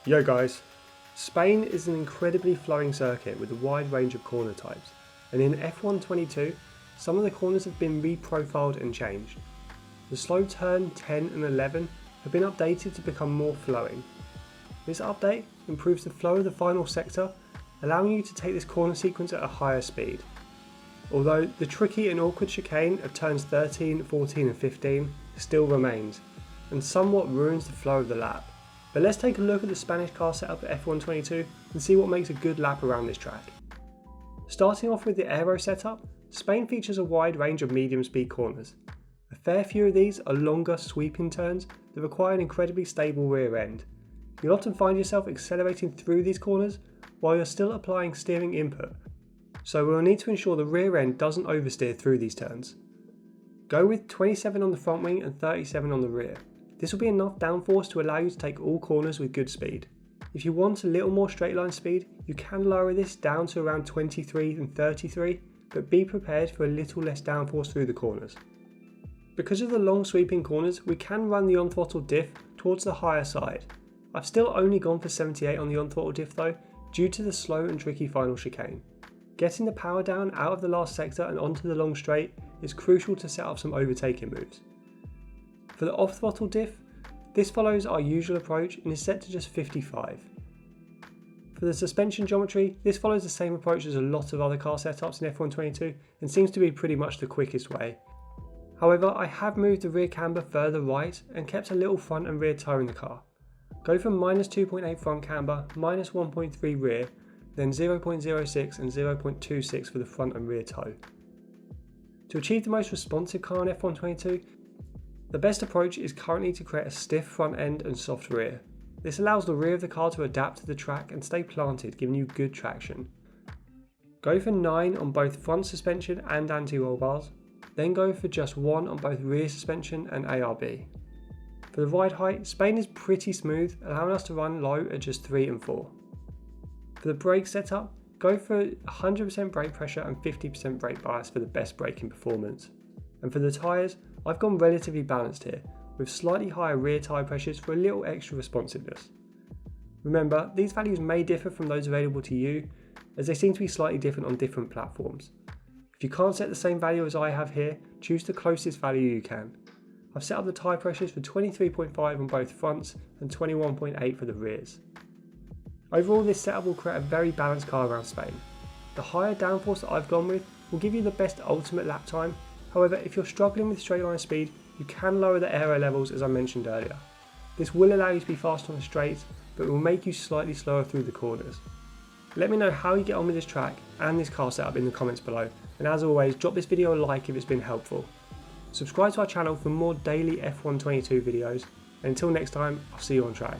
Yo guys, Spain is an incredibly flowing circuit with a wide range of corner types, and in F122 some of the corners have been reprofiled and changed. The slow turn 10 and 11 have been updated to become more flowing. This update improves the flow of the final sector, allowing you to take this corner sequence at a higher speed. Although the tricky and awkward chicane of turns 13, 14 and 15 still remains, and somewhat ruins the flow of the lap. But let's take a look at the Spanish car setup at F122 and see what makes a good lap around this track. Starting off with the Aero Setup, Spain features a wide range of medium speed corners. A fair few of these are longer sweeping turns that require an incredibly stable rear end. You'll often find yourself accelerating through these corners while you're still applying steering input, so we'll need to ensure the rear end doesn't oversteer through these turns. Go with 27 on the front wing and 37 on the rear. This will be enough downforce to allow you to take all corners with good speed. If you want a little more straight line speed, you can lower this down to around 23 and 33, but be prepared for a little less downforce through the corners. Because of the long sweeping corners, we can run the on-throttle diff towards the higher side. I've still only gone for 78 on the on-throttle diff though, due to the slow and tricky final chicane. Getting the power down out of the last sector and onto the long straight is crucial to set up some overtaking moves. For the off-throttle diff, this follows our usual approach and is set to just 55. For the suspension geometry, this follows the same approach as a lot of other car setups in F122 and seems to be pretty much the quickest way. However, I have moved the rear camber further right and kept a little front and rear toe in the car. Go from -2.8 front camber, -1.3 rear, then 0.06 and 0.26 for the front and rear toe. To achieve the most responsive car in F122, the best approach is currently to create a stiff front end and soft rear. This allows the rear of the car to adapt to the track and stay planted, giving you good traction. Go for 9 on both front suspension and anti-roll bars, then go for just 1 on both rear suspension and ARB. For the ride height, Spain is pretty smooth, allowing us to run low at just 3 and 4. For the brake setup, go for 100% brake pressure and 50% brake bias for the best braking performance. And for the tyres, I've gone relatively balanced here, with slightly higher rear tyre pressures for a little extra responsiveness. Remember, these values may differ from those available to you, as they seem to be slightly different on different platforms. If you can't set the same value as I have here, choose the closest value you can. I've set up the tyre pressures for 23.5 on both fronts and 21.8 for the rears. Overall, this setup will create a very balanced car around Spain. The higher downforce that I've gone with will give you the best ultimate lap time. However, if you're struggling with straight line speed, you can lower the aero levels as I mentioned earlier. This will allow you to be fast on the straights, but it will make you slightly slower through the corners. Let me know how you get on with this track and this car setup in the comments below, and as always, drop this video a like if it's been helpful. Subscribe to our channel for more daily F122 videos, and until next time, I'll see you on track.